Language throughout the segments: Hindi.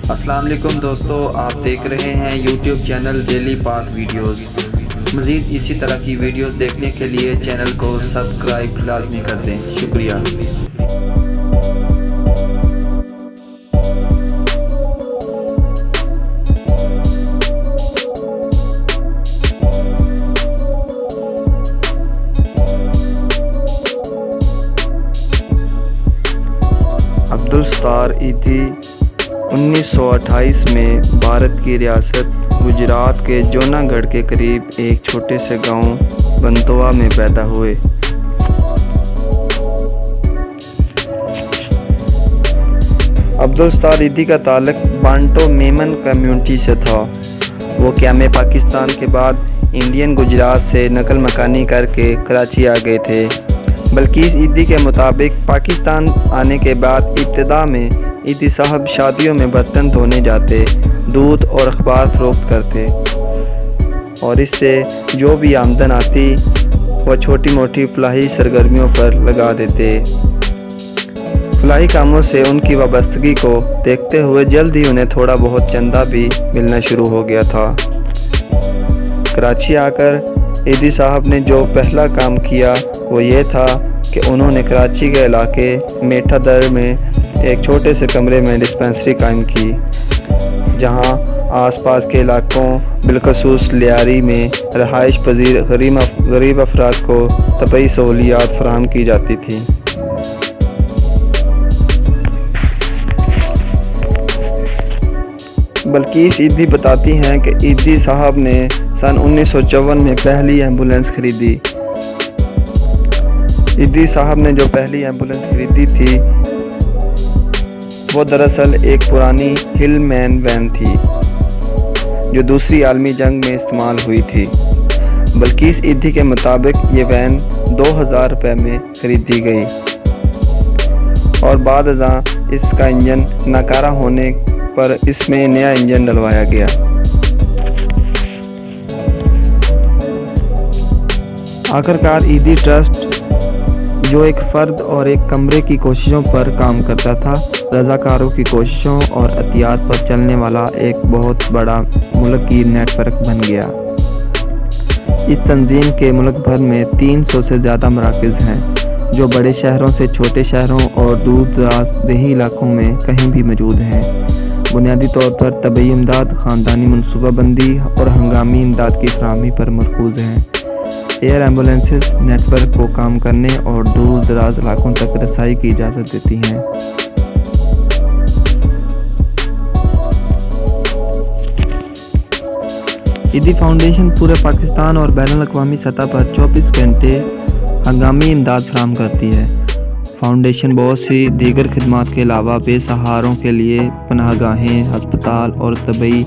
अस्सलाम वालेकुम दोस्तों, आप देख रहे हैं यूट्यूब चैनल डेली पाक वीडियोस। मज़ीद इसी तरह की वीडियोस देखने के लिए चैनल को सब्सक्राइब लाजमी कर दें। शुक्रिया। अब्दुल सत्तार ईदी 1928 में भारत की रियासत गुजरात के जूनागढ़ के करीब एक छोटे से गांव बंतवा में पैदा हुए। अब्दुल सत्तार ईदी का ताल्लुक बांटो मेमन कम्युनिटी से था। वो क़याम पाकिस्तान के बाद इंडियन गुजरात से नकल मकानी करके कराची आ गए थे। बल्कीस ईदी के मुताबिक पाकिस्तान आने के बाद इब्तिदा में ईदी साहब शादियों में बर्तन धोने जाते, दूध और अखबार फरोख्त करते और इससे जो भी आमदन आती वह छोटी मोटी फलाही सरगर्मियों पर लगा देते। फलाही कामों से उनकी वाबस्तगी को देखते हुए जल्द ही उन्हें थोड़ा बहुत चंदा भी मिलना शुरू हो गया था। कराची आकर ईदी साहब ने जो पहला काम किया वो ये था कि उन्होंने कराची के इलाके मेठा दर में एक छोटे से कमरे में डिस्पेंसरी कायम की, जहां आसपास के इलाकों बिलखसूस लियारी में रहाइश पजीर गरीब अफराद को तबई सहूलियात फराहम की जाती थी। बल्कीस ईदी बताती हैं कि ईदी साहब ने सन 1954 में पहली एम्बुलेंस खरीदी। ईदी साहब ने जो पहली एम्बुलेंस खरीदी थी वो दरअसल एक पुरानी हिलमैन वैन थी जो दूसरी आलमी जंग में इस्तेमाल हुई थी। बल्कीस ईदी के मुताबिक ये वैन 2000 रुपये में खरीदी गई और बाद अज़ां इसका इंजन नाकारा होने पर इसमें नया इंजन डलवाया गया। आखिरकार ईदी ट्रस्ट, जो एक फ़र्द और एक कमरे की कोशिशों पर काम करता था, रज़ाकारों की कोशिशों और एहतियात पर चलने वाला एक बहुत बड़ा मुल्की नेटवर्क बन गया। इस तंजीम के मुल्क भर में 300 से ज़्यादा मराकज़ हैं, जो बड़े शहरों से छोटे शहरों और दूर दराज देही इलाकों में कहीं भी मौजूद हैं। बुनियादी तौर पर तबई इमदाद, ख़ानदानी मनसूबाबंदी और हंगामी इमदाद की फराहमी पर मरकूज़ हैं। एयर एम्बुलेंसेस नेटवर्क को काम करने और दूर दराज इलाकों तक रसाई की इजाज़त देती हैं। ईदी फाउंडेशन पूरे पाकिस्तान और बैनुल अक़वामी सतह पर 24 घंटे हंगामी इमदाद फराहम करती है। फाउंडेशन बहुत सी दीगर खिदमात के अलावा बेसहारों के लिए पनाहगाहें, हस्पताल और तबई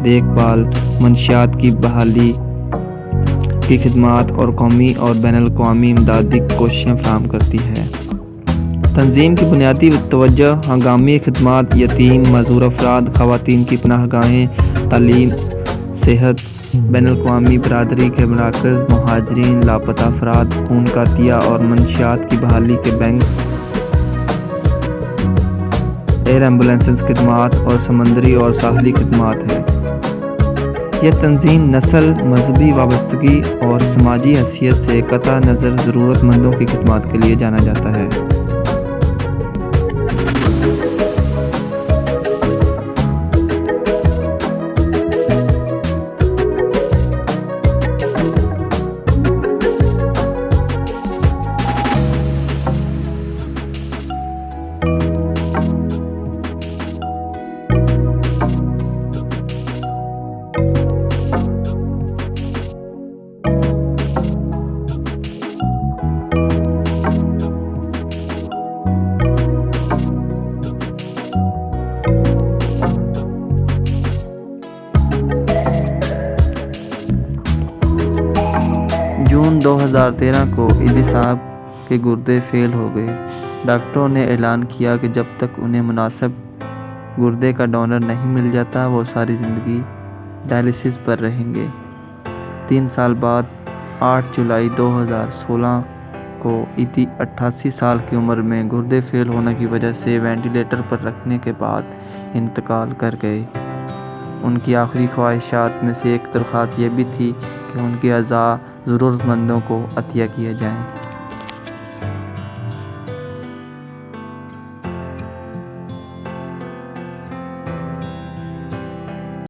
देखभाल, मंशियात की बहाली की खिदमात और कौमी और बैनुल अक़वामी इमदादी कोशिशें फराहम करती है। तंजीम की बुनियादी तवज्जो हंगामी खिदमात, यतीम, मज़दूर अफराद, ख़वातीन की पनाहगाहें, तालीम, सेहत, बैनुल अक़वामी बरादरी के मराकज़, मुहाजिरीन, लापता अफराद, खून का अतिया और मंशियात की बहाली के बैंक, एयर एम्बुलेंस खिदमात और समंदरी और साहली खिदमात है। यह तंजीम नस्ल, मजहबी वाबस्तगी और समाजी हैसियत से कतई नज़र ज़रूरतमंदों की खिदमत के लिए जाना जाता है। जून 2013 को ईदी साहब के गुर्दे फेल हो गए। डॉक्टरों ने ऐलान किया कि जब तक उन्हें मुनासिब गुर्दे का डोनर नहीं मिल जाता वो सारी ज़िंदगी डायलिसिस पर रहेंगे। 3 साल बाद 8 जुलाई 2016 को ईदी 88 साल की उम्र में गुर्दे फेल होने की वजह से वेंटिलेटर पर रखने के बाद इंतकाल कर गए। उनकी आखिरी ख्वाहिशात में से एक दरख्वास्त ये भी थी कि उनके अज़ा ज़रूरतमंदों को अतिया किए जाएं।